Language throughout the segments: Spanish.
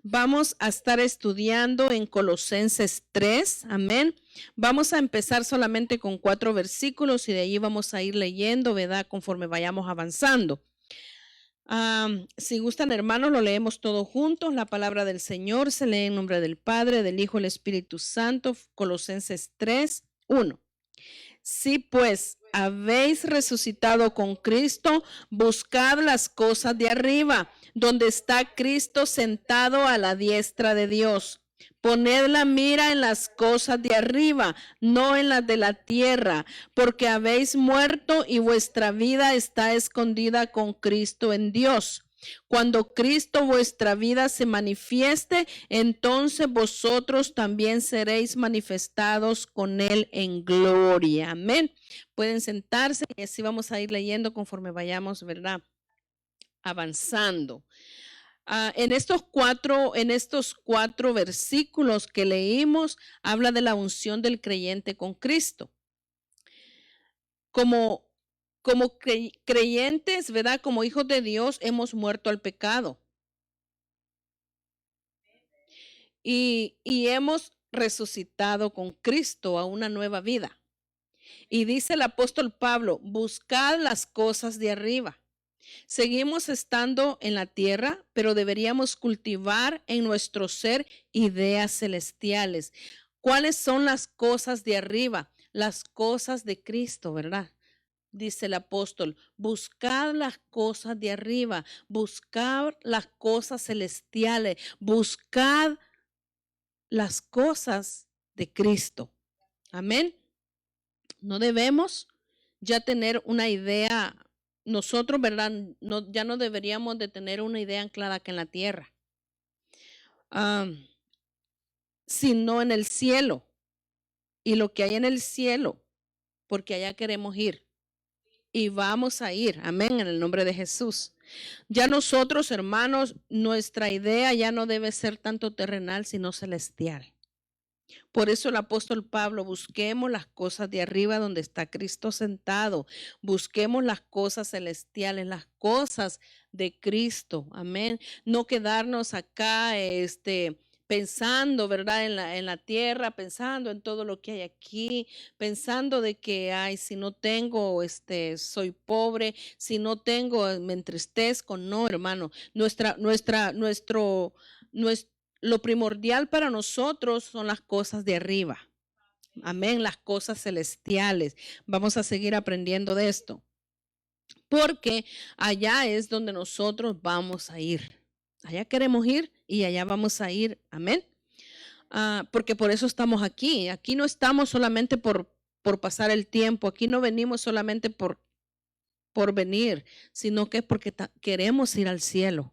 Vamos a estar estudiando en Colosenses 3, amén. Vamos a empezar solamente con 4 versículos y de allí vamos a ir leyendo, ¿verdad? Conforme vayamos avanzando. Si gustan, hermanos, lo leemos todos juntos. La palabra del Señor se lee en nombre del Padre, del Hijo y del Espíritu Santo. Colosenses 3, 1. Si pues habéis resucitado con Cristo, buscad las cosas de arriba, donde está Cristo sentado a la diestra de Dios. Poned la mira en las cosas de arriba, no en las de la tierra, porque habéis muerto y vuestra vida está escondida con Cristo en Dios. Cuando Cristo vuestra vida se manifieste, entonces vosotros también seréis manifestados con Él en gloria. Amén. Pueden sentarse y así vamos a ir leyendo conforme vayamos, ¿verdad? Avanzando. En estos cuatro versículos que leímos, habla de la unción del creyente con Cristo. Como creyentes, ¿verdad? Como hijos de Dios, hemos muerto al pecado. Y hemos resucitado con Cristo a una nueva vida. Y dice el apóstol Pablo, buscad las cosas de arriba. Seguimos estando en la tierra, pero deberíamos cultivar en nuestro ser ideas celestiales. ¿Cuáles son las cosas de arriba? Las cosas de Cristo, ¿verdad? Dice el apóstol, buscad las cosas de arriba, buscad las cosas celestiales, buscad las cosas de Cristo. Amén. No debemos ya tener una idea, nosotros, ¿verdad? Ya no deberíamos de tener una idea anclada que en la tierra, sino en el cielo. Y lo que hay en el cielo, porque allá queremos ir. Y vamos a ir, amén, en el nombre de Jesús. Ya nosotros, hermanos, nuestra idea ya no debe ser tanto terrenal, sino celestial. Por eso el apóstol Pablo, busquemos las cosas de arriba donde está Cristo sentado. Busquemos las cosas celestiales, las cosas de Cristo. Amén. No quedarnos acá, pensando, ¿verdad? En la tierra, pensando en todo lo que hay aquí, pensando de que, ay, si no tengo, soy pobre, si no tengo, me entristezco. No, hermano, lo primordial para nosotros son las cosas de arriba. Amén, las cosas celestiales. Vamos a seguir aprendiendo de esto. Porque allá es donde nosotros vamos a ir. Allá queremos ir y allá vamos a ir. Amén. Porque por eso estamos aquí. Aquí no estamos solamente por pasar el tiempo. Aquí no venimos solamente por venir, sino que es porque queremos ir al cielo.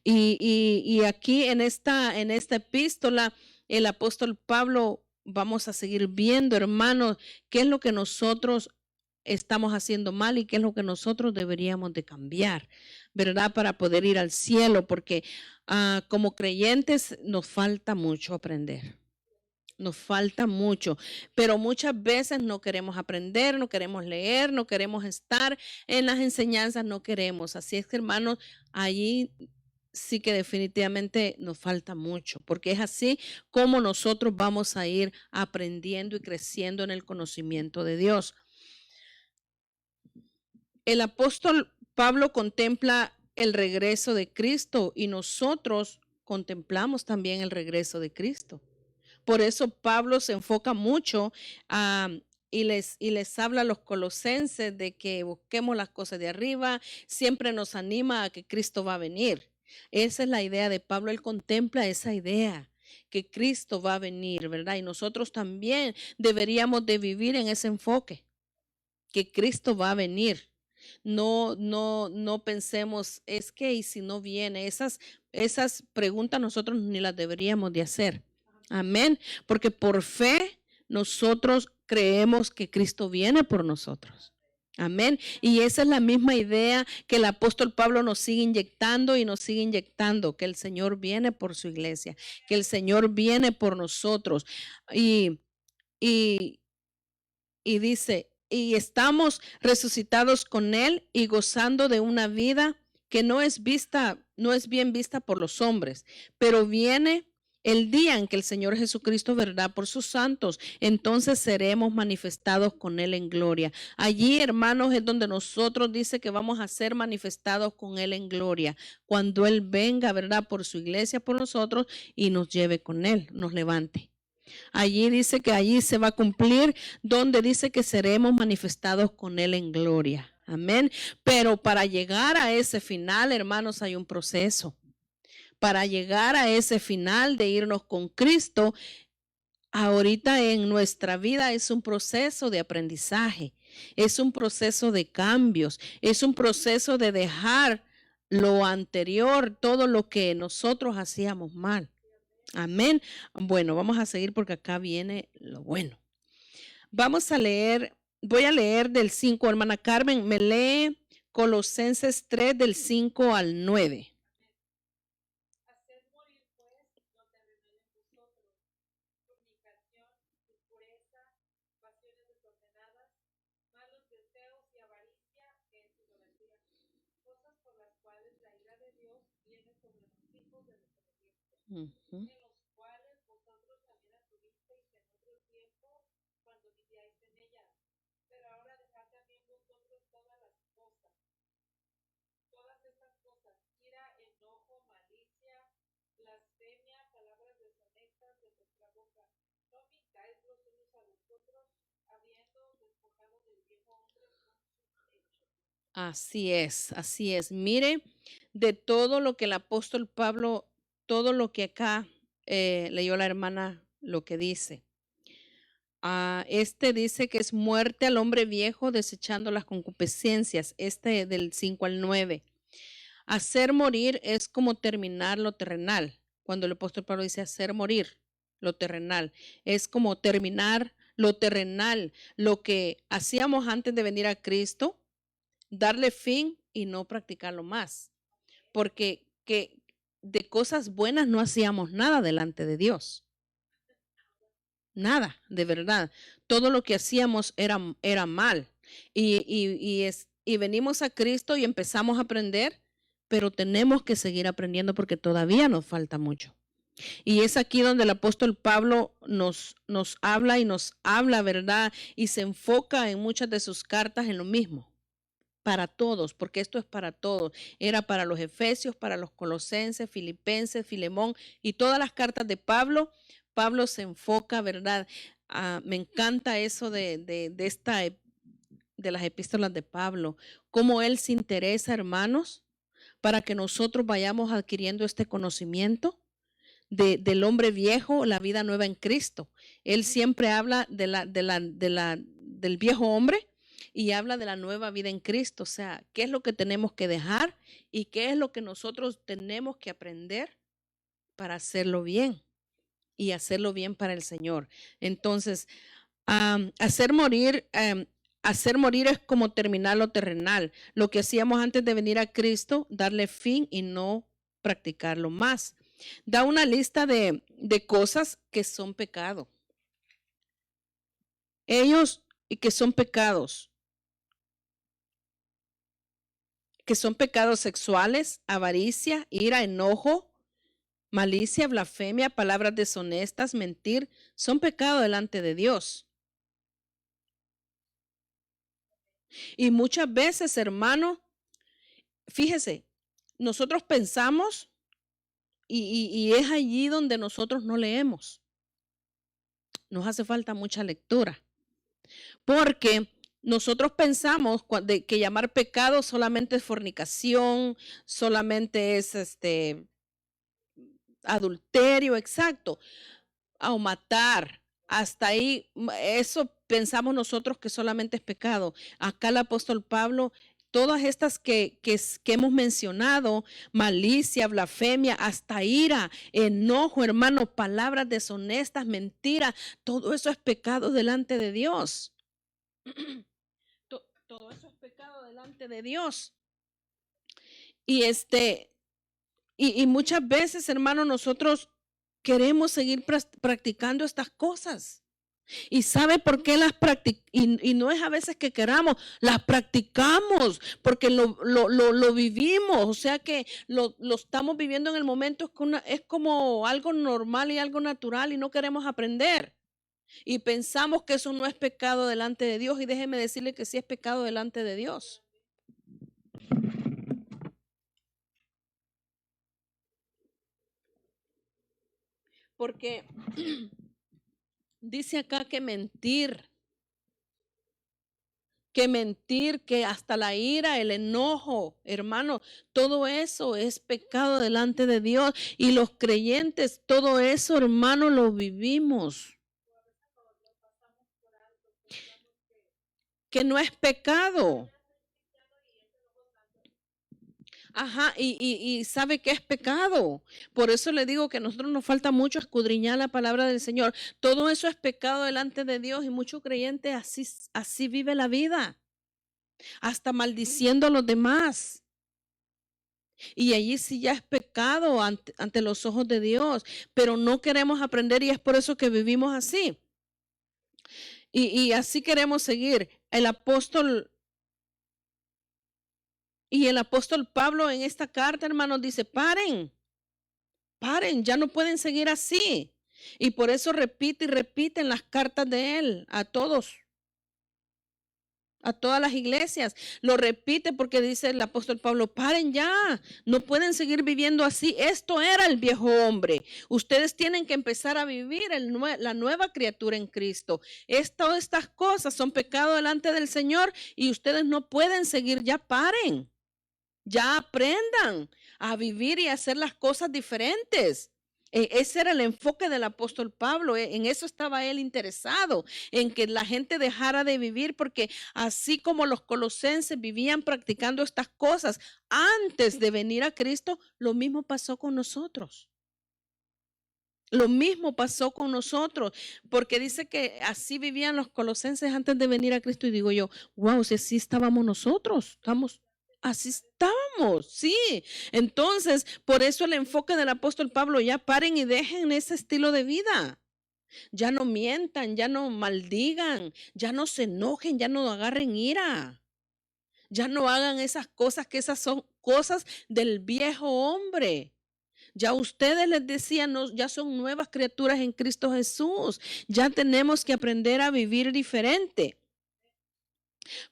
Y aquí en esta epístola, el apóstol Pablo, vamos a seguir viendo, hermanos, qué es lo que nosotros estamos haciendo mal y qué es lo que nosotros deberíamos de cambiar, ¿verdad? Para poder ir al cielo, porque como creyentes nos falta mucho aprender. Nos falta mucho, pero muchas veces no queremos aprender, no queremos leer, no queremos estar en las enseñanzas, no queremos. Así es que, hermanos, allí sí que definitivamente nos falta mucho, porque es así como nosotros vamos a ir aprendiendo y creciendo en el conocimiento de Dios. El apóstol Pablo contempla el regreso de Cristo y nosotros contemplamos también el regreso de Cristo. Por eso Pablo se enfoca mucho y les habla a los colosenses de que busquemos las cosas de arriba, siempre nos anima a que Cristo va a venir. Esa es la idea de Pablo, él contempla esa idea, que Cristo va a venir, ¿verdad? Y nosotros también deberíamos de vivir en ese enfoque, que Cristo va a venir. No pensemos, es que y si no viene, esas preguntas nosotros ni las deberíamos de hacer. Amén, porque por fe nosotros creemos que Cristo viene por nosotros. Amén. Y esa es la misma idea que el apóstol Pablo nos sigue inyectando y nos sigue inyectando, que el Señor viene por su iglesia, que el Señor viene por nosotros. Y dice, y estamos resucitados con Él y gozando de una vida que no es bien vista por los hombres, pero viene el día en que el Señor Jesucristo, ¿verdad? Por sus santos, entonces seremos manifestados con Él en gloria. Allí, hermanos, es donde nosotros dice que vamos a ser manifestados con Él en gloria. Cuando Él venga, ¿verdad? Por su iglesia, por nosotros y nos lleve con Él, nos levante. Allí dice que allí se va a cumplir donde dice que seremos manifestados con Él en gloria. Amén. Pero para llegar a ese final, hermanos, hay un proceso. Para llegar a ese final de irnos con Cristo, ahorita en nuestra vida es un proceso de aprendizaje, es un proceso de cambios, es un proceso de dejar lo anterior, todo lo que nosotros hacíamos mal. Amén. Bueno, vamos a seguir porque acá viene lo bueno. Vamos a leer, voy a leer del 5, hermana Carmen, me lee Colosenses 3 del 5 al 9. Uh-huh. Así es, así es. Mire, de todo lo que el apóstol Pablo, todo lo que acá leyó la hermana, lo que dice. Este dice que es muerte al hombre viejo desechando las concupiscencias, este del 5 al 9. Hacer morir es como terminar lo terrenal. Cuando el apóstol Pablo dice hacer morir lo terrenal, es como terminar lo terrenal, lo que hacíamos antes de venir a Cristo, darle fin y no practicarlo más. Porque de cosas buenas no hacíamos nada delante de Dios. Nada, de verdad. Todo lo que hacíamos era mal. Y venimos a Cristo y empezamos a aprender, pero tenemos que seguir aprendiendo porque todavía nos falta mucho. Y es aquí donde el apóstol Pablo nos habla y nos habla, ¿verdad? Y se enfoca en muchas de sus cartas en lo mismo. Para todos, porque esto es para todos. Era para los efesios, para los colosenses, filipenses, Filemón y todas las cartas de Pablo. Pablo se enfoca, ¿verdad? Me encanta eso de las epístolas de Pablo, cómo él se interesa, hermanos, para que nosotros vayamos adquiriendo este conocimiento del hombre viejo, la vida nueva en Cristo. Él siempre habla del viejo hombre y habla de la nueva vida en Cristo. O sea, qué es lo que tenemos que dejar y qué es lo que nosotros tenemos que aprender para hacerlo bien y hacerlo bien para el Señor. Entonces, hacer morir es como terminar lo terrenal. Lo que hacíamos antes de venir a Cristo, darle fin y no practicarlo más. Da una lista de cosas que son pecado. Ellos y que son pecados sexuales, avaricia, ira, enojo, malicia, blasfemia, palabras deshonestas, mentir, son pecados delante de Dios. Y muchas veces, hermano, fíjese, nosotros pensamos y es allí donde nosotros no leemos. Nos hace falta mucha lectura. Porque nosotros pensamos que llamar pecado solamente es fornicación, solamente es adulterio, exacto, o matar. Hasta ahí, eso pensamos nosotros que solamente es pecado. Acá el apóstol Pablo, todas estas que hemos mencionado, malicia, blasfemia, hasta ira, enojo, hermano, palabras deshonestas, mentiras, todo eso es pecado delante de Dios. Todo eso es pecado delante de Dios. Y muchas veces, hermano, nosotros queremos seguir practicando estas cosas. ¿Y sabe por qué las practicamos? Y no es a veces que queramos, las practicamos porque lo vivimos, o sea que lo estamos viviendo en el momento, es como algo normal y algo natural y no queremos aprender. Y pensamos que eso no es pecado delante de Dios y déjeme decirle que sí es pecado delante de Dios. Porque dice acá que mentir, que hasta la ira, el enojo, hermano, todo eso es pecado delante de Dios. Y los creyentes, todo eso, hermano, lo vivimos. Que no es pecado. Ajá, y sabe que es pecado. Por eso le digo que a nosotros nos falta mucho escudriñar la palabra del Señor. Todo eso es pecado delante de Dios y muchos creyentes así vive la vida. Hasta maldiciendo a los demás. Y allí sí ya es pecado ante los ojos de Dios, pero no queremos aprender y es por eso que vivimos así. Y así queremos seguir. El apóstol Pablo en esta carta, hermanos, dice, paren, ya no pueden seguir así. Y por eso repite y repite en las cartas de él a todos. A todas las iglesias, lo repite porque dice el apóstol Pablo, paren ya, no pueden seguir viviendo así, esto era el viejo hombre, ustedes tienen que empezar a vivir la nueva criatura en Cristo, todas estas cosas son pecado delante del Señor y ustedes no pueden seguir, ya paren, ya aprendan a vivir y a hacer las cosas diferentes. Ese era el enfoque del apóstol Pablo, en eso estaba él interesado, en que la gente dejara de vivir, porque así como los colosenses vivían practicando estas cosas antes de venir a Cristo, lo mismo pasó con nosotros. Lo mismo pasó con nosotros, porque dice que así vivían los colosenses antes de venir a Cristo y digo yo, wow, si así estábamos nosotros, así estábamos, sí. Entonces, por eso el enfoque del apóstol Pablo, ya paren y dejen ese estilo de vida. Ya no mientan, ya no maldigan, ya no se enojen, ya no agarren ira. Ya no hagan esas cosas, que esas son cosas del viejo hombre. Ya ustedes les decían, ya son nuevas criaturas en Cristo Jesús. Ya tenemos que aprender a vivir diferente.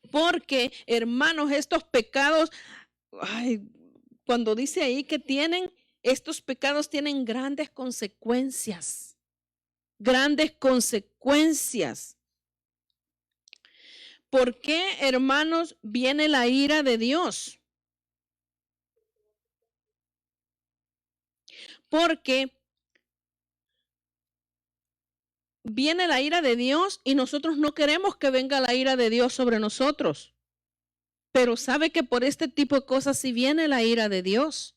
Porque, hermanos, estos pecados, cuando dice ahí que estos pecados tienen grandes consecuencias. Grandes consecuencias. ¿Por qué, hermanos, viene la ira de Dios? Porque viene la ira de Dios y nosotros no queremos que venga la ira de Dios sobre nosotros. Pero sabe que por este tipo de cosas sí viene la ira de Dios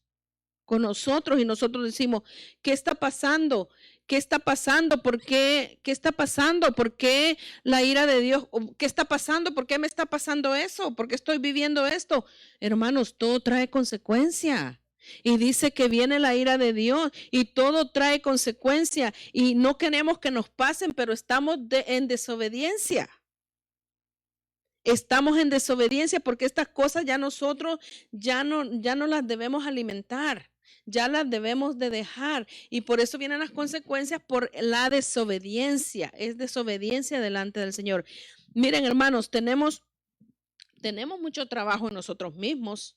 con nosotros y nosotros decimos, ¿qué está pasando? ¿Qué está pasando? ¿Por qué? ¿Qué está pasando? ¿Por qué la ira de Dios? ¿Qué está pasando? ¿Por qué me está pasando eso? ¿Por qué estoy viviendo esto? Hermanos, todo trae consecuencia. Y dice que viene la ira de Dios y todo trae consecuencia. Y no queremos que nos pasen, pero estamos en desobediencia. Estamos en desobediencia porque estas cosas ya nosotros ya no las debemos alimentar, ya las debemos de dejar y por eso vienen las consecuencias por la desobediencia, es desobediencia delante del Señor. Miren, hermanos, tenemos mucho trabajo en nosotros mismos.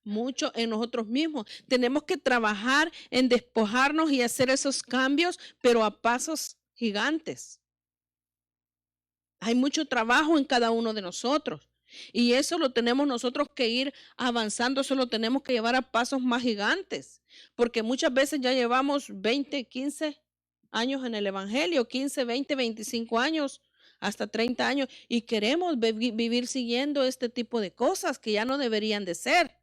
Mucho en nosotros mismos. Tenemos que trabajar en despojarnos y hacer esos cambios, pero a pasos gigantes. Hay mucho trabajo en cada uno de nosotros. Y eso lo tenemos nosotros que ir avanzando, eso lo tenemos que llevar a pasos más gigantes. Porque muchas veces ya llevamos 20, 15 años en el Evangelio, 15, 20, 25 años, hasta 30 años. Y queremos vivir siguiendo este tipo de cosas que ya no deberían de ser.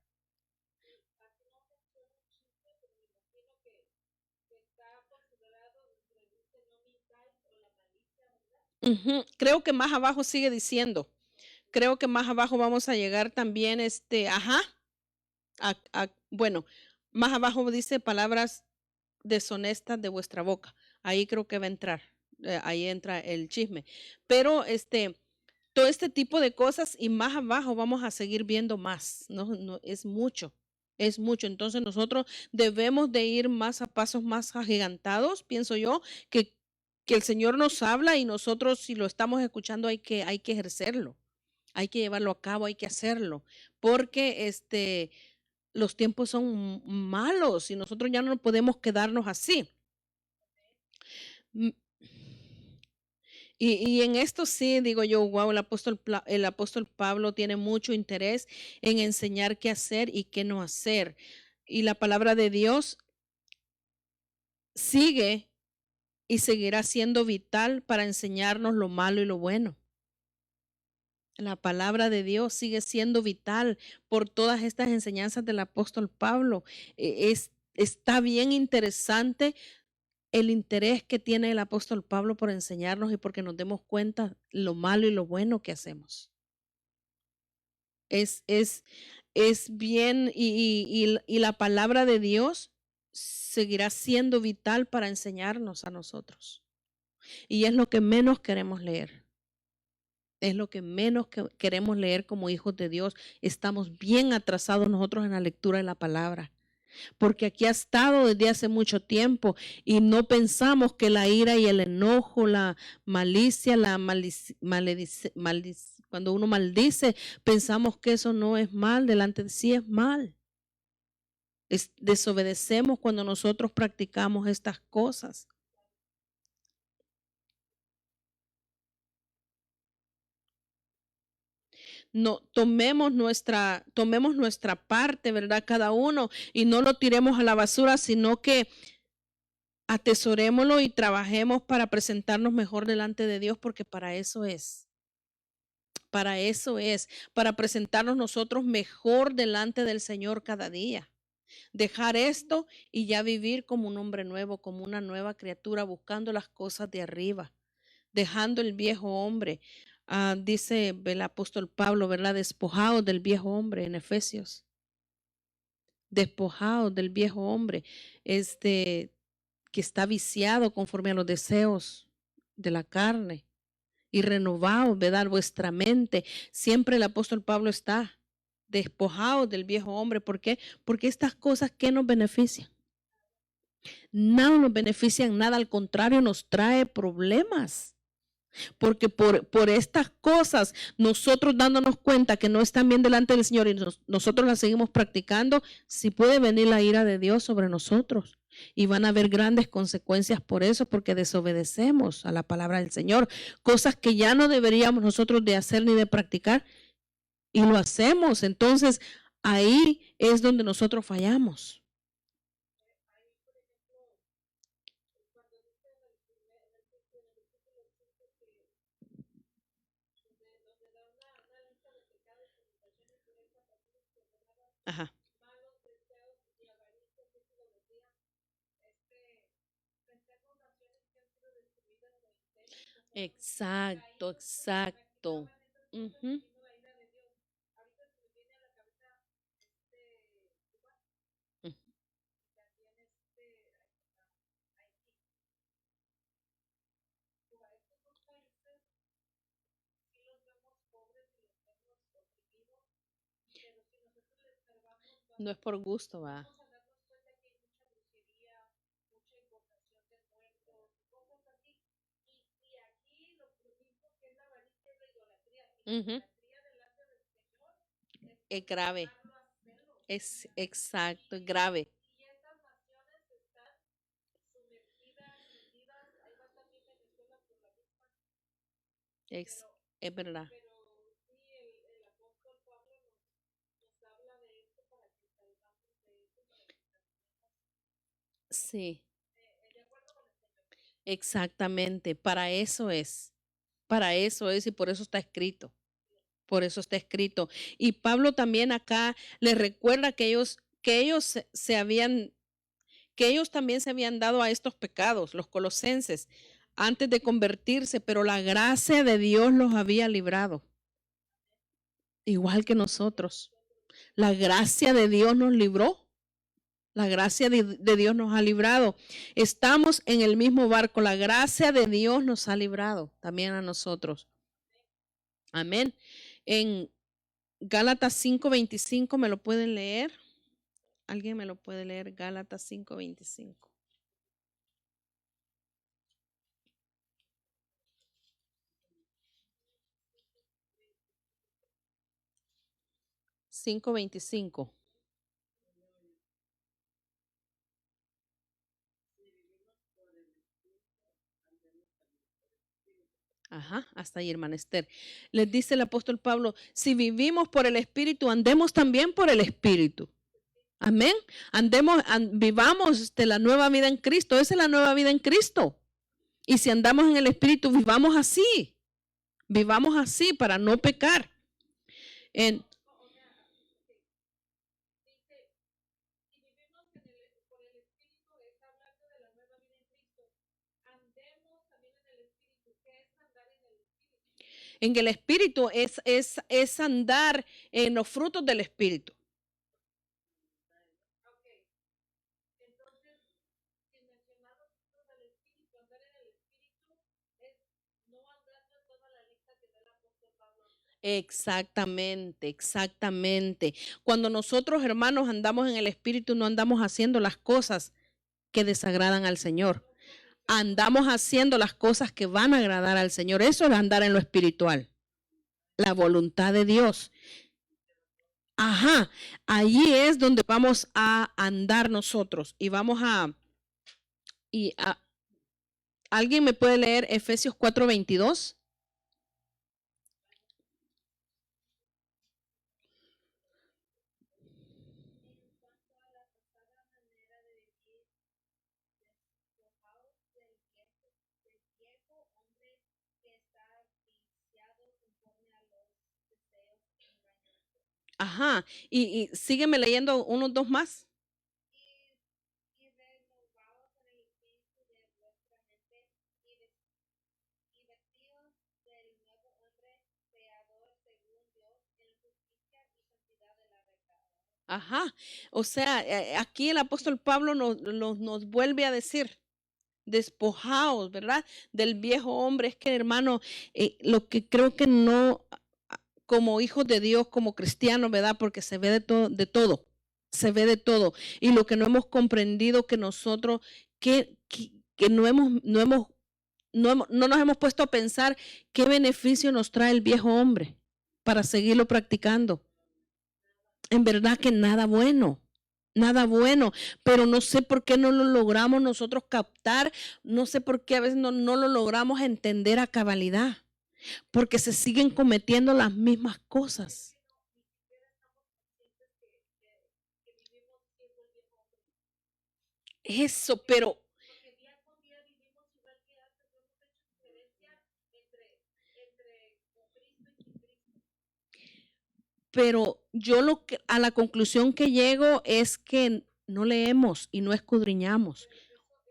Creo que más abajo sigue diciendo. Creo que más abajo vamos a llegar también, bueno, más abajo dice palabras deshonestas de vuestra boca. Ahí creo que va a entrar. ahí entra el chisme. Pero todo este tipo de cosas y más abajo vamos a seguir viendo más, no es mucho. Es mucho, entonces nosotros debemos de ir más a pasos más agigantados, pienso yo, que el Señor nos habla y nosotros si lo estamos escuchando hay que ejercerlo, hay que llevarlo a cabo, hay que hacerlo, porque los tiempos son malos y nosotros ya no podemos quedarnos así. Y en esto sí digo yo, wow, el apóstol Pablo tiene mucho interés en enseñar qué hacer y qué no hacer. Y la palabra de Dios sigue y seguirá siendo vital para enseñarnos lo malo y lo bueno. La palabra de Dios sigue siendo vital por todas estas enseñanzas del apóstol Pablo. Está bien interesante el interés que tiene el apóstol Pablo por enseñarnos y porque nos demos cuenta lo malo y lo bueno que hacemos. Es bien y la palabra de Dios seguirá siendo vital para enseñarnos a nosotros. Y es lo que menos queremos leer. Es lo que menos queremos leer como hijos de Dios. Estamos bien atrasados nosotros en la lectura de la palabra. Porque aquí ha estado desde hace mucho tiempo y no pensamos que la ira y el enojo, la malicia, cuando uno maldice, pensamos que eso no es mal, delante de sí es mal. Desobedecemos cuando nosotros practicamos estas cosas. No, tomemos nuestra parte, ¿verdad? Cada uno y no lo tiremos a la basura, sino que atesorémoslo y trabajemos para presentarnos mejor delante de Dios, porque para eso es. Para eso es, para presentarnos nosotros mejor delante del Señor cada día. Dejar esto y ya vivir como un hombre nuevo, como una nueva criatura, buscando las cosas de arriba, dejando el viejo hombre. Dice el apóstol Pablo, ¿verdad? Despojados del viejo hombre en Efesios. Despojados del viejo hombre, que está viciado conforme a los deseos de la carne y renovados, ¿verdad? Vuestra mente. Siempre el apóstol Pablo está despojados del viejo hombre. ¿Por qué? Porque estas cosas, ¿qué nos benefician? Nada nos benefician, nada, al contrario, nos trae problemas. Porque por estas cosas, nosotros dándonos cuenta que no están bien delante del Señor y nosotros las seguimos practicando, sí puede venir la ira de Dios sobre nosotros. Y van a haber grandes consecuencias por eso, porque desobedecemos a la palabra del Señor. Cosas que ya no deberíamos nosotros de hacer ni de practicar, y lo hacemos. Entonces, ahí es donde nosotros fallamos. Ajá. Exacto, exacto. Uh-huh. No es por gusto, va. Uh-huh. Es grave. Es exacto, es grave. Es, es verdad. Sí, exactamente. Para eso es. Para eso es y por eso está escrito. Por eso está escrito. Y Pablo también acá les recuerda que ellos que ellos también se habían dado a estos pecados, los colosenses, antes de convertirse, pero la gracia de Dios los había librado. Igual que nosotros. La gracia de Dios nos libró. La gracia de Dios nos ha librado. Estamos en el mismo barco. La gracia de Dios nos ha librado también a nosotros. Amén. En Gálatas 5:25, ¿me lo pueden leer? ¿Alguien me lo puede leer? Gálatas 5:25. $5.25. Ajá, hasta ahí, hermana Esther. Les dice el apóstol Pablo, si vivimos por el Espíritu, andemos también por el Espíritu. Amén. Vivamos la nueva vida en Cristo. Esa es la nueva vida en Cristo. Y si andamos en el Espíritu, vivamos así. Vivamos así para no pecar. En el Espíritu es andar en los frutos del Espíritu. Exactamente, exactamente. Cuando nosotros, hermanos, andamos en el Espíritu, no andamos haciendo las cosas que desagradan al Señor. Andamos haciendo las cosas que van a agradar al Señor. Eso es andar en lo espiritual. La voluntad de Dios. Ajá, allí es donde vamos a andar nosotros y vamos ¿alguien me puede leer Efesios 4:22? Ajá, y sígueme leyendo unos dos más. Ajá, o sea, aquí el apóstol Pablo nos vuelve a decir, despojaos, ¿verdad? Del viejo hombre. Es que, hermano, lo que creo que no, como hijos de Dios, como cristianos, ¿verdad? Porque se ve de todo, se ve de todo. Y lo que no hemos comprendido que nosotros, que no nos hemos puesto a pensar qué beneficio nos trae el viejo hombre para seguirlo practicando. En verdad que nada bueno. Nada bueno, pero no sé por qué no lo logramos nosotros captar, no sé por qué a veces no lo logramos entender a cabalidad, porque se siguen cometiendo las mismas cosas. Eso, pero yo a la conclusión que llego es que no leemos y no escudriñamos.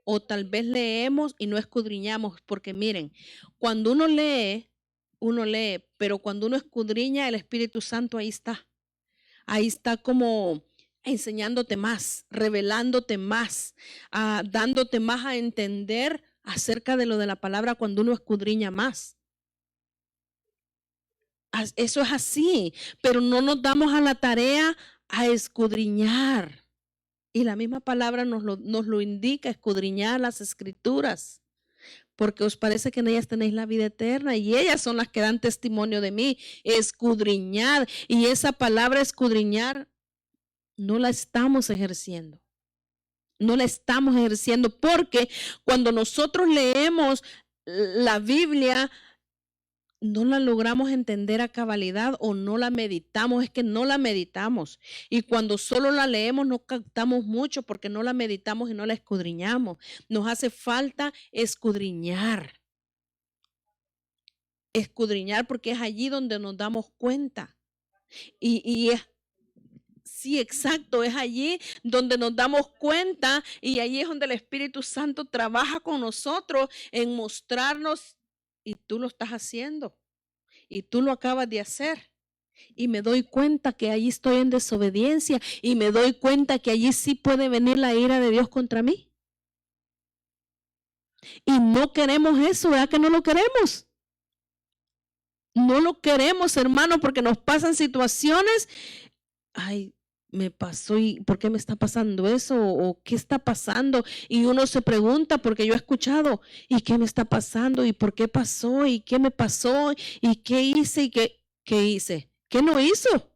O tal vez leemos y no escudriñamos, porque miren, cuando uno lee, pero cuando uno escudriña, el Espíritu Santo ahí está. Ahí está como enseñándote más, revelándote más, dándote más a entender acerca de lo de la palabra cuando uno escudriña más. Eso es así, pero no nos damos a la tarea a escudriñar. Y la misma palabra nos lo indica, escudriñar las escrituras, porque os parece que en ellas tenéis la vida eterna y ellas son las que dan testimonio de mí. Escudriñar, y esa palabra escudriñar no la estamos ejerciendo. No la estamos ejerciendo porque cuando nosotros leemos la Biblia, no la logramos entender a cabalidad o no la meditamos, es que no la meditamos. Y cuando solo la leemos no captamos mucho porque no la meditamos y no la escudriñamos. Nos hace falta escudriñar. Escudriñar porque es allí donde nos damos cuenta. Y es, sí, exacto, es allí donde nos damos cuenta y allí es donde el Espíritu Santo trabaja con nosotros en mostrarnos y tú lo estás haciendo. Y tú lo acabas de hacer. y me doy cuenta que allí estoy en desobediencia y me doy cuenta que allí sí puede venir la ira de Dios contra mí. Y no queremos eso, ¿verdad que no lo queremos? No lo queremos, hermano, porque nos pasan situaciones. Ay, me pasó y ¿por qué me está pasando eso? ¿O qué está pasando? Y uno se pregunta, porque yo he escuchado, ¿y qué me está pasando? ¿Y por qué pasó? ¿Y qué me pasó? ¿Y qué hice? ¿Y qué hice? ¿Qué no hizo?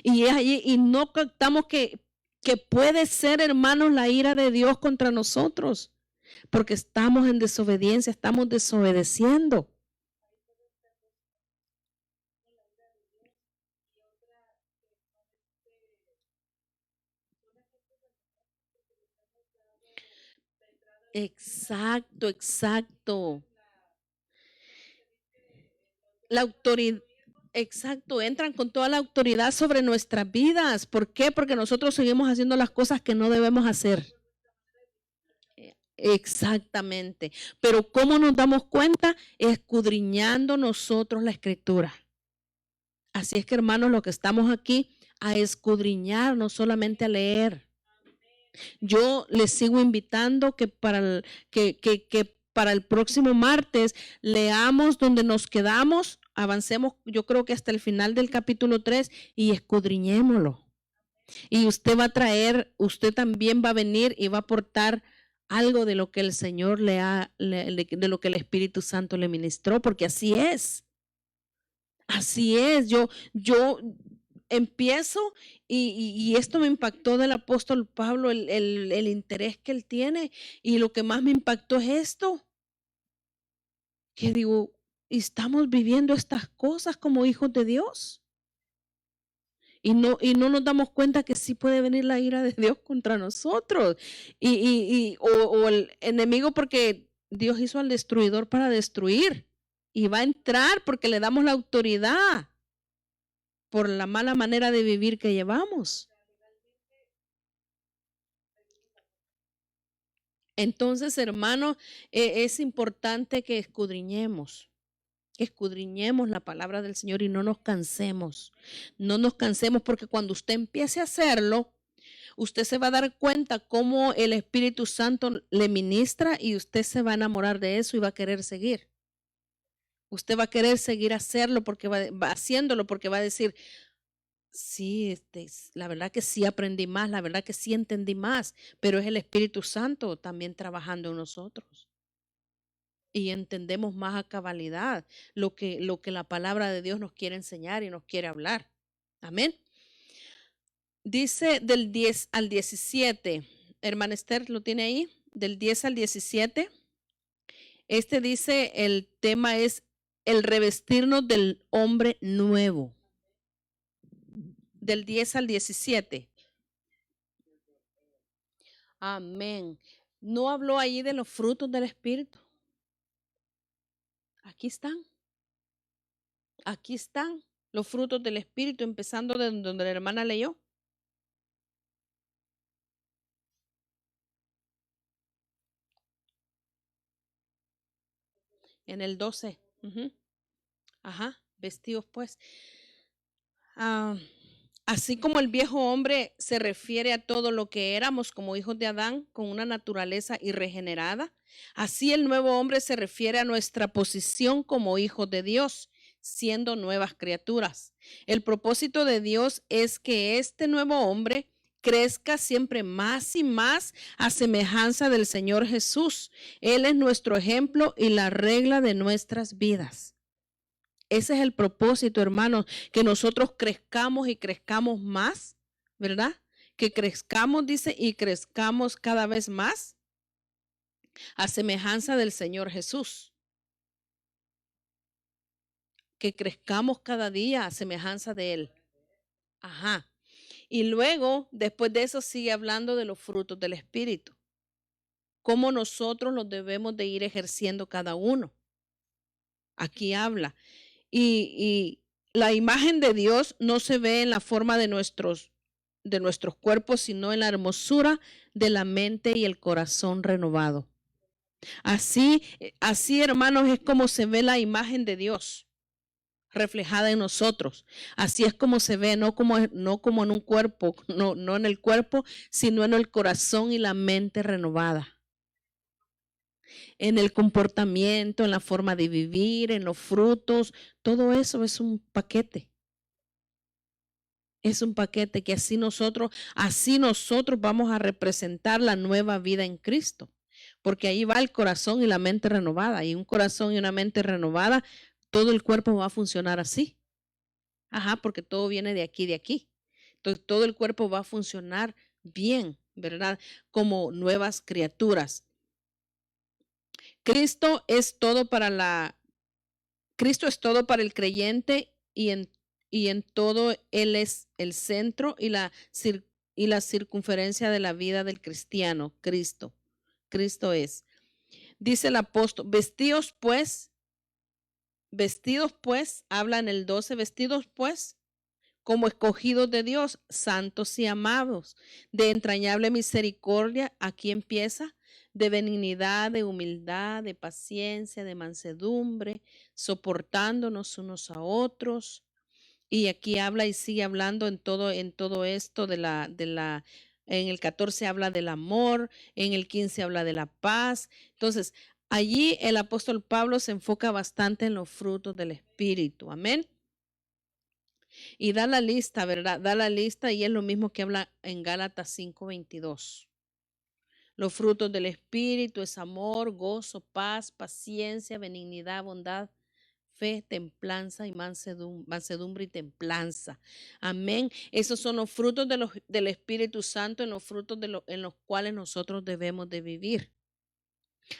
Y es allí, y no captamos que puede ser, hermanos, la ira de Dios contra nosotros, porque estamos en desobediencia, estamos desobedeciendo. Exacto, exacto. La autoridad, exacto, entran con toda la autoridad sobre nuestras vidas. ¿Por qué? Porque nosotros seguimos haciendo las cosas que no debemos hacer. Exactamente. Pero ¿cómo nos damos cuenta? Escudriñando nosotros la escritura. Así es que, hermanos, lo que estamos aquí a escudriñar, no solamente a leer. Yo les sigo invitando que para el próximo martes leamos donde nos quedamos, avancemos, yo creo que hasta el final del capítulo 3 y escudriñémoslo. Y usted va a traer, usted también va a venir y va a aportar algo de lo que el Señor de lo que el Espíritu Santo le ministró, porque así es. Así es, yo empiezo y esto me impactó del apóstol Pablo, el interés que él tiene, y lo que más me impactó es esto, que digo, estamos viviendo estas cosas como hijos de Dios y no nos damos cuenta que sí puede venir la ira de Dios contra nosotros o el enemigo, porque Dios hizo al destruidor para destruir y va a entrar porque le damos la autoridad por la mala manera de vivir que llevamos. Entonces, hermano, es importante que escudriñemos la palabra del Señor y no nos cansemos. No nos cansemos, porque cuando usted empiece a hacerlo, usted se va a dar cuenta cómo el Espíritu Santo le ministra y usted se va a enamorar de eso y va a querer seguir. Usted va a querer seguir hacerlo porque va haciéndolo, porque va a decir, sí, la verdad que sí aprendí más, la verdad que sí entendí más, pero es el Espíritu Santo también trabajando en nosotros. Y entendemos más a cabalidad lo que la palabra de Dios nos quiere enseñar y nos quiere hablar. Amén. Dice del 10 al 17, hermana Esther, ¿lo tiene ahí? Del 10 al 17. Este dice, el tema es el revestirnos del hombre nuevo. Del 10 al 17. Amén. ¿No habló allí de los frutos del Espíritu? Aquí están. Aquí están los frutos del Espíritu, empezando de donde la hermana leyó. En el 12. Ajá, vestidos pues. Así como el viejo hombre se refiere a todo lo que éramos como hijos de Adán, con una naturaleza irregenerada, así el nuevo hombre se refiere a nuestra posición como hijos de Dios, siendo nuevas criaturas. El propósito de Dios es que este nuevo hombre crezca siempre más y más a semejanza del Señor Jesús. Él es nuestro ejemplo y la regla de nuestras vidas. Ese es el propósito, hermanos, que nosotros crezcamos y crezcamos más, ¿verdad? Que crezcamos, dice, y crezcamos cada vez más a semejanza del Señor Jesús. Que crezcamos cada día a semejanza de Él. Ajá. Y luego, después de eso, sigue hablando de los frutos del Espíritu. Cómo nosotros los debemos de ir ejerciendo cada uno. Aquí habla. Y la imagen de Dios no se ve en la forma de nuestros cuerpos, sino en la hermosura de la mente y el corazón renovado. Así, hermanos, es como se ve la imagen de Dios, reflejada en nosotros. Así es como se ve, no como en un cuerpo, no en el cuerpo, sino en el corazón y la mente renovada. En el comportamiento, en la forma de vivir, en los frutos, todo eso es un paquete. Es un paquete que así nosotros vamos a representar la nueva vida en Cristo. Porque ahí va el corazón y la mente renovada. Y un corazón y una mente renovada, todo el cuerpo va a funcionar así. Ajá, porque todo viene de aquí, de aquí. Entonces todo el cuerpo va a funcionar bien, ¿verdad? Como nuevas criaturas. Cristo es todo para el creyente y en todo Él es el centro y la circunferencia de la vida del cristiano, Cristo. Cristo es. Dice el apóstol, vestidos pues, habla en el 12, vestidos pues, como escogidos de Dios, santos y amados, de entrañable misericordia, aquí empieza, de benignidad, de humildad, de paciencia, de mansedumbre, soportándonos unos a otros. Y aquí habla y sigue hablando en todo esto en el 14 habla del amor, en el 15 habla de la paz. Entonces, allí el apóstol Pablo se enfoca bastante en los frutos del Espíritu. Amén. Y da la lista, ¿verdad? Da la lista y es lo mismo que habla en Gálatas 5:22. Los frutos del Espíritu es amor, gozo, paz, paciencia, benignidad, bondad, fe, templanza y mansedumbre y templanza. Amén. Esos son los frutos del Espíritu Santo, en los frutos en los cuales nosotros debemos de vivir.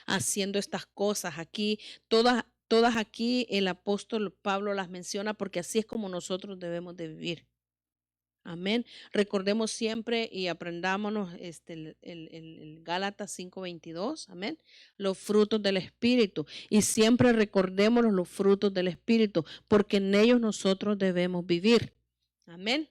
Haciendo estas cosas aquí, todas aquí el apóstol Pablo las menciona porque así es como nosotros debemos de vivir. Amén. Recordemos siempre y aprendámonos el Gálatas 5:22. Amén. Los frutos del Espíritu. Y siempre recordemos los frutos del Espíritu, porque en ellos nosotros debemos vivir. Amén.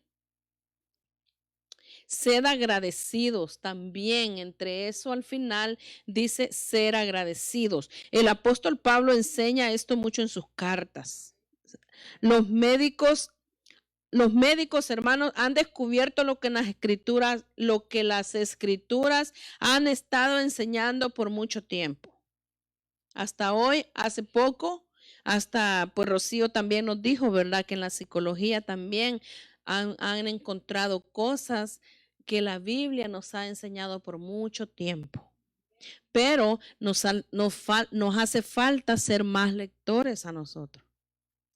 Sed agradecidos también. Entre eso al final dice ser agradecidos. El apóstol Pablo enseña esto mucho en sus cartas. Los médicos, hermanos, han descubierto lo que las escrituras han estado enseñando por mucho tiempo. Hasta hoy, hace poco, pues Rocío también nos dijo, ¿verdad? Que en la psicología también han encontrado cosas que la Biblia nos ha enseñado por mucho tiempo. Pero nos hace falta ser más lectores a nosotros.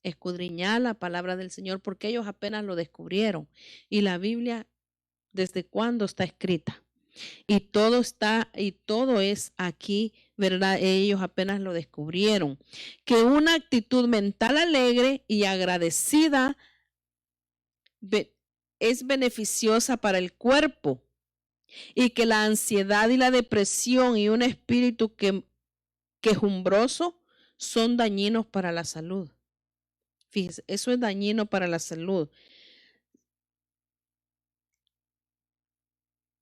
Escudriñar la palabra del Señor porque ellos apenas lo descubrieron. Y la Biblia, ¿desde cuándo está escrita? Y todo es aquí, ¿verdad? Ellos apenas lo descubrieron. Que una actitud mental alegre y agradecida es beneficiosa para el cuerpo. Y que la ansiedad y la depresión y un espíritu quejumbroso son dañinos para la salud. Fíjese, eso es dañino para la salud.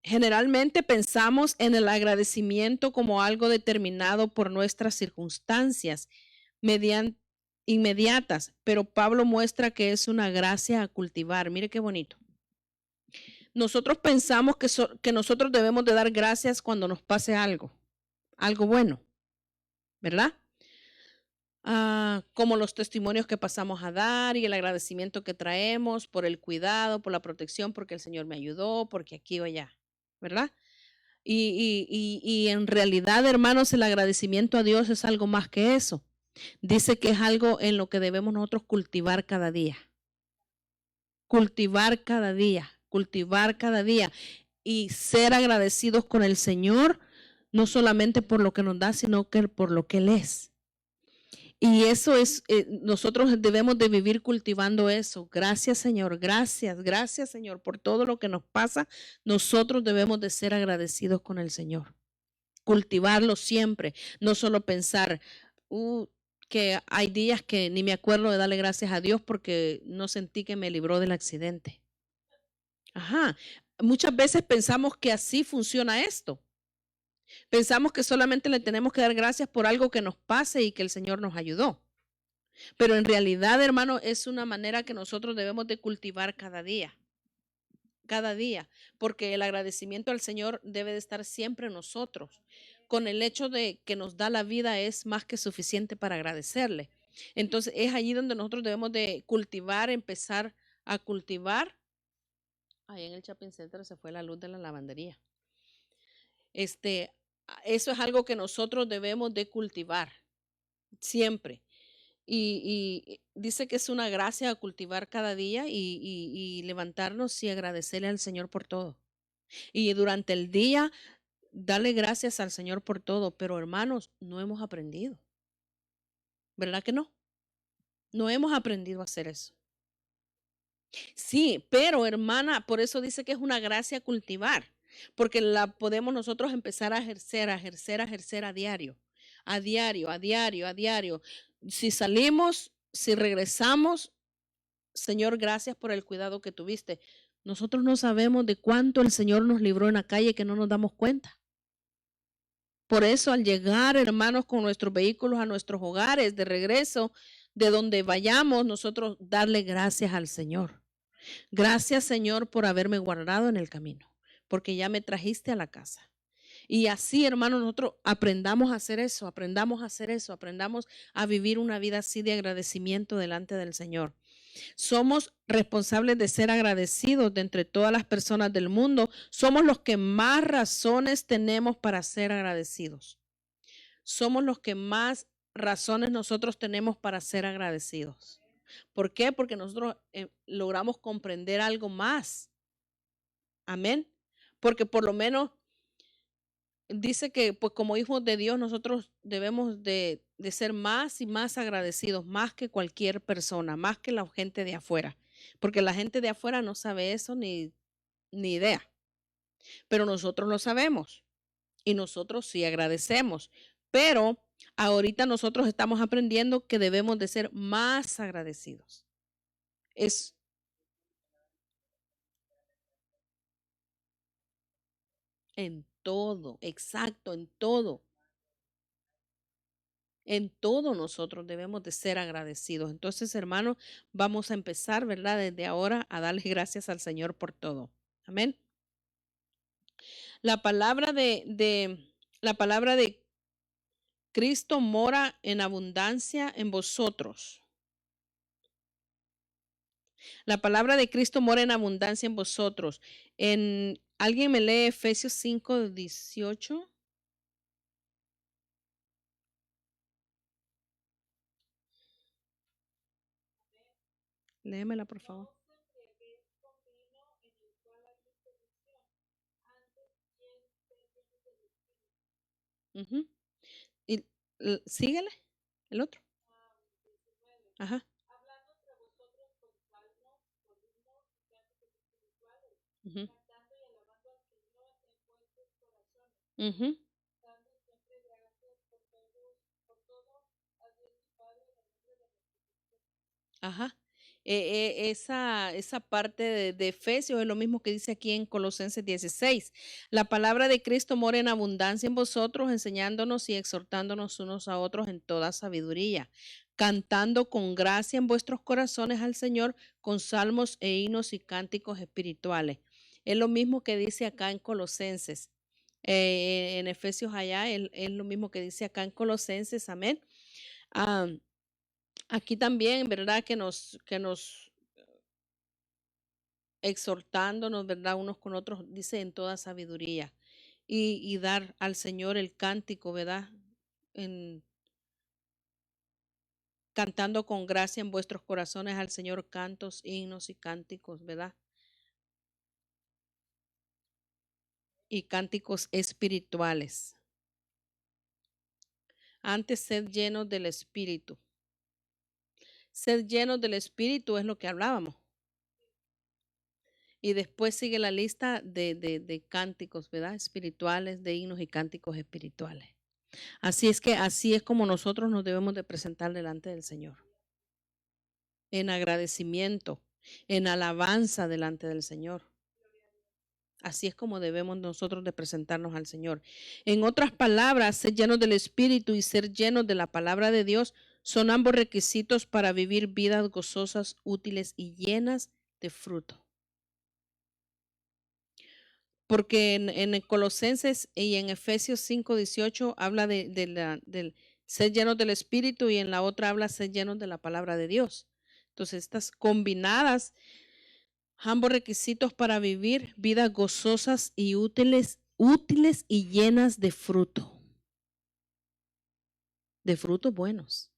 Generalmente pensamos en el agradecimiento como algo determinado por nuestras circunstancias inmediatas, pero Pablo muestra que es una gracia a cultivar. Mire qué bonito. Nosotros pensamos que nosotros debemos de dar gracias cuando nos pase algo bueno, ¿verdad? Como los testimonios que pasamos a dar y el agradecimiento que traemos por el cuidado, por la protección, porque el Señor me ayudó, porque aquí o allá, ¿verdad? Y en realidad, hermanos, el agradecimiento a Dios es algo más que eso. Dice que es algo en lo que debemos nosotros cultivar cada día. Cultivar cada día y ser agradecidos con el Señor, no solamente por lo que nos da, sino que por lo que Él es. Y eso es, nosotros debemos de vivir cultivando eso. Gracias, Señor, gracias, Señor, por todo lo que nos pasa. Nosotros debemos de ser agradecidos con el Señor. Cultivarlo siempre, no solo pensar que hay días que ni me acuerdo de darle gracias a Dios porque no sentí que me libró del accidente. Ajá, muchas veces pensamos que así funciona esto. Pensamos que solamente le tenemos que dar gracias por algo que nos pase y que el Señor nos ayudó. Pero en realidad, hermano, es una manera que nosotros debemos de cultivar cada día, porque el agradecimiento al Señor debe de estar siempre en nosotros. Con el hecho de que nos da la vida es más que suficiente para agradecerle. Entonces es allí donde nosotros debemos de cultivar, empezar a cultivar. Ahí en el shopping center se fue la luz de la lavandería. Eso es algo que nosotros debemos de cultivar siempre. Y dice que es una gracia cultivar cada día y levantarnos y agradecerle al Señor por todo. Y durante el día, darle gracias al Señor por todo. Pero hermanos, no hemos aprendido. ¿Verdad que no? No hemos aprendido a hacer eso. Sí, pero hermana, por eso dice que es una gracia cultivar, porque la podemos nosotros empezar a ejercer, a diario, a diario, a diario, a diario. Si salimos, si regresamos, Señor, gracias por el cuidado que tuviste. Nosotros no sabemos de cuánto el Señor nos libró en la calle que no nos damos cuenta. Por eso al llegar, hermanos, con nuestros vehículos a nuestros hogares de regreso, de donde vayamos, nosotros darle gracias al Señor. Gracias, Señor, por haberme guardado en el camino, porque ya me trajiste a la casa. Y así, hermanos, nosotros aprendamos a hacer eso, aprendamos a vivir una vida así de agradecimiento delante del Señor. Somos responsables de ser agradecidos de entre todas las personas del mundo. Somos los que más razones tenemos para ser agradecidos. Somos los que más razones nosotros tenemos para ser agradecidos. ¿Por qué? Porque nosotros logramos comprender algo más. Amén. Porque por lo menos dice que pues como hijos de Dios nosotros debemos de ser más y más agradecidos, más que cualquier persona, más que la gente de afuera. Porque la gente de afuera no sabe eso ni idea. Pero nosotros lo sabemos y nosotros sí agradecemos. Pero ahorita nosotros estamos aprendiendo que debemos de ser más agradecidos. Es en todo, exacto, en todo. En todo nosotros debemos de ser agradecidos. Entonces, hermanos, vamos a empezar, ¿verdad? Desde ahora a darle gracias al Señor por todo. Amén. La palabra de Cristo mora en abundancia en vosotros. La palabra de Cristo mora en abundancia en vosotros. ¿Alguien me lee Efesios 5:18? Léemela, por favor. Uh-huh. Y síguele, el otro. Ajá. Uh-huh. Uh-huh. Ajá. Esa parte de Efesios es lo mismo que dice aquí en Colosenses 16. La palabra de Cristo mora en abundancia en vosotros, enseñándonos y exhortándonos unos a otros en toda sabiduría, cantando con gracia en vuestros corazones al Señor con salmos e himnos y cánticos espirituales. Es lo mismo que dice acá en Colosenses. En Efesios allá es lo mismo que dice acá en Colosenses. Amén. Aquí también, ¿verdad? Que nos exhortándonos, ¿verdad? Unos con otros, dice en toda sabiduría. Y dar al Señor el cántico, ¿verdad? Cantando con gracia en vuestros corazones al Señor cantos, himnos y cánticos, ¿verdad? Y cánticos espirituales. Antes, sed llenos del Espíritu. Sed llenos del Espíritu es lo que hablábamos. Y después sigue la lista de cánticos, ¿verdad? Espirituales, de himnos y cánticos espirituales. Así es como nosotros nos debemos de presentar delante del Señor. En agradecimiento, en alabanza delante del Señor. Así es como debemos nosotros de presentarnos al Señor. En otras palabras, ser llenos del Espíritu y ser llenos de la palabra de Dios Son ambos requisitos para vivir vidas gozosas, útiles y llenas de fruto. Porque en el Colosenses y en Efesios 5:18 habla del ser llenos del Espíritu, y en la otra habla ser llenos de la palabra de Dios. Entonces, estas combinadas, ambos requisitos para vivir vidas gozosas y útiles y llenas de frutos buenos.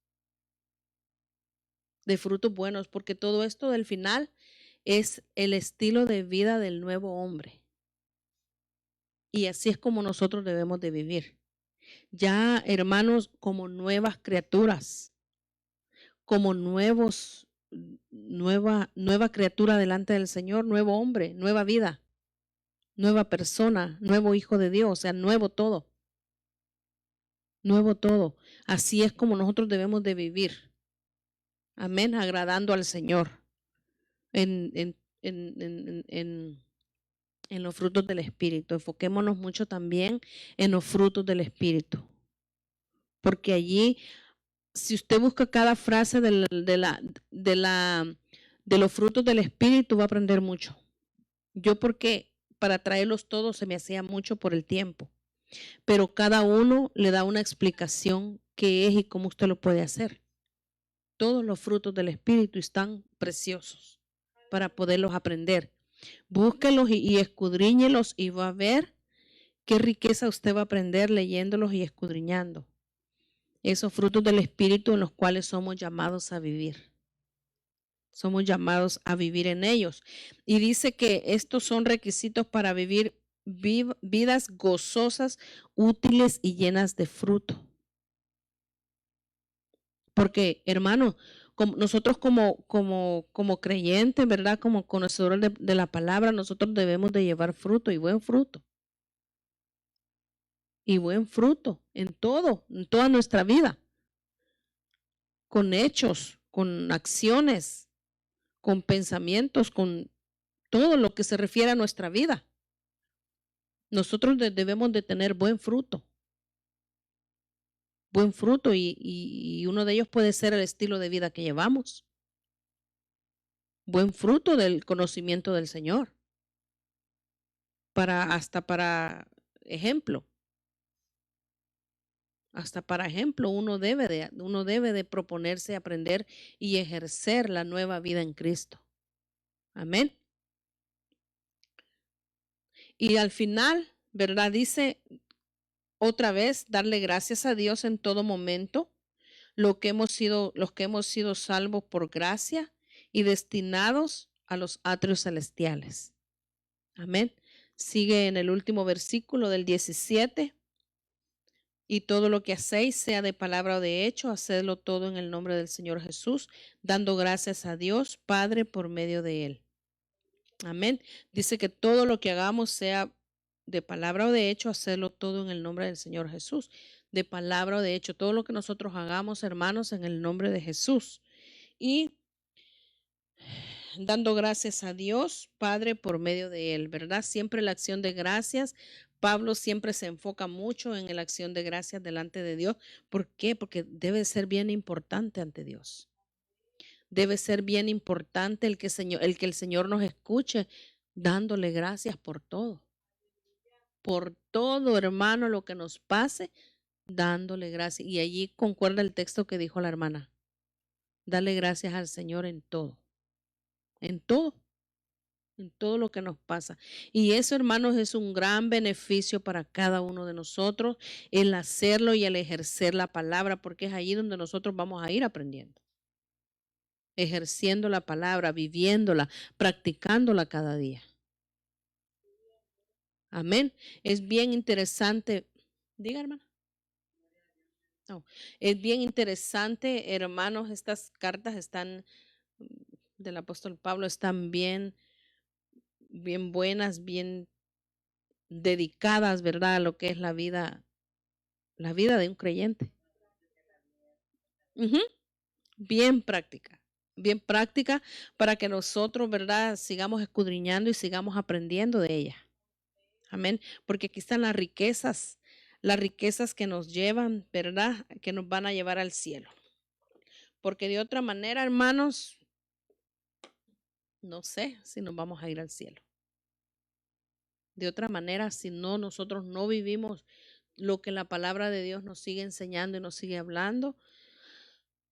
De frutos buenos, porque todo esto del final es el estilo de vida del nuevo hombre. Y así es como nosotros debemos de vivir. Ya, hermanos, como nuevas criaturas, como nueva criatura delante del Señor, nuevo hombre, nueva vida, nueva persona, nuevo hijo de Dios, o sea, nuevo todo. Nuevo todo. Así es como nosotros debemos de vivir. Amén, agradando al Señor en los frutos del Espíritu. Enfoquémonos mucho también en los frutos del Espíritu. Porque allí, si usted busca cada frase de los frutos del Espíritu, va a aprender mucho. Yo, porque para traerlos todos se me hacía mucho por el tiempo. Pero cada uno le da una explicación qué es y cómo usted lo puede hacer. Todos los frutos del Espíritu están preciosos para poderlos aprender. Búsquelos y escudriñelos, y va a ver qué riqueza usted va a aprender leyéndolos y escudriñando. Esos frutos del Espíritu en los cuales somos llamados a vivir. Somos llamados a vivir en ellos. Y dice que estos son requisitos para vivir vidas gozosas, útiles y llenas de fruto. Porque, hermano, nosotros como creyentes, ¿verdad? Como conocedores de la palabra, nosotros debemos de llevar fruto, y buen fruto. Y buen fruto en toda nuestra vida. Con hechos, con acciones, con pensamientos, con todo lo que se refiere a nuestra vida. Nosotros debemos de tener buen fruto. Buen fruto, y uno de ellos puede ser el estilo de vida que llevamos. Buen fruto del conocimiento del Señor. Hasta para ejemplo. Hasta para ejemplo, uno debe de proponerse aprender y ejercer la nueva vida en Cristo. Amén. Y al final, ¿verdad? Dice otra vez, darle gracias a Dios en todo momento, los que hemos sido salvos por gracia y destinados a los atrios celestiales. Amén. Sigue en el último versículo del 17. Y todo lo que hacéis, sea de palabra o de hecho, hacedlo todo en el nombre del Señor Jesús, dando gracias a Dios Padre por medio de Él. Amén. Dice que todo lo que hagamos, sea de palabra o de hecho, hacerlo todo en el nombre del Señor Jesús. De palabra o de hecho, todo lo que nosotros hagamos, hermanos, en el nombre de Jesús. Y dando gracias a Dios Padre por medio de Él, ¿verdad? Siempre la acción de gracias. Pablo siempre se enfoca mucho en la acción de gracias delante de Dios. ¿Por qué? Porque debe ser bien importante ante Dios. Debe ser bien importante el que el Señor nos escuche dándole gracias por todo. Por todo, hermano, lo que nos pase, dándole gracias. Y allí concuerda el texto que dijo la hermana. Dale gracias al Señor en todo. En todo. En todo lo que nos pasa. Y eso, hermanos, es un gran beneficio para cada uno de nosotros, el hacerlo y el ejercer la palabra, porque es allí donde nosotros vamos a ir aprendiendo. Ejerciendo la palabra, viviéndola, practicándola cada día. Amén. Es bien interesante. Diga, hermana. No, es bien interesante, hermanos, estas cartas del apóstol Pablo están bien buenas, bien dedicadas, ¿verdad? A lo que es la vida de un creyente. Bien práctica para que nosotros, ¿verdad? Sigamos escudriñando y sigamos aprendiendo de ella. Amén. Porque aquí están las riquezas que nos llevan, ¿verdad? Que nos van a llevar al cielo. porque de otra manera, hermanos, no sé si nos vamos a ir al cielo. De otra manera, si no, nosotros no vivimos lo que la palabra de Dios nos sigue enseñando y nos sigue hablando,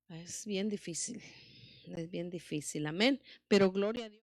es bien difícil, amén. Pero gloria a Dios.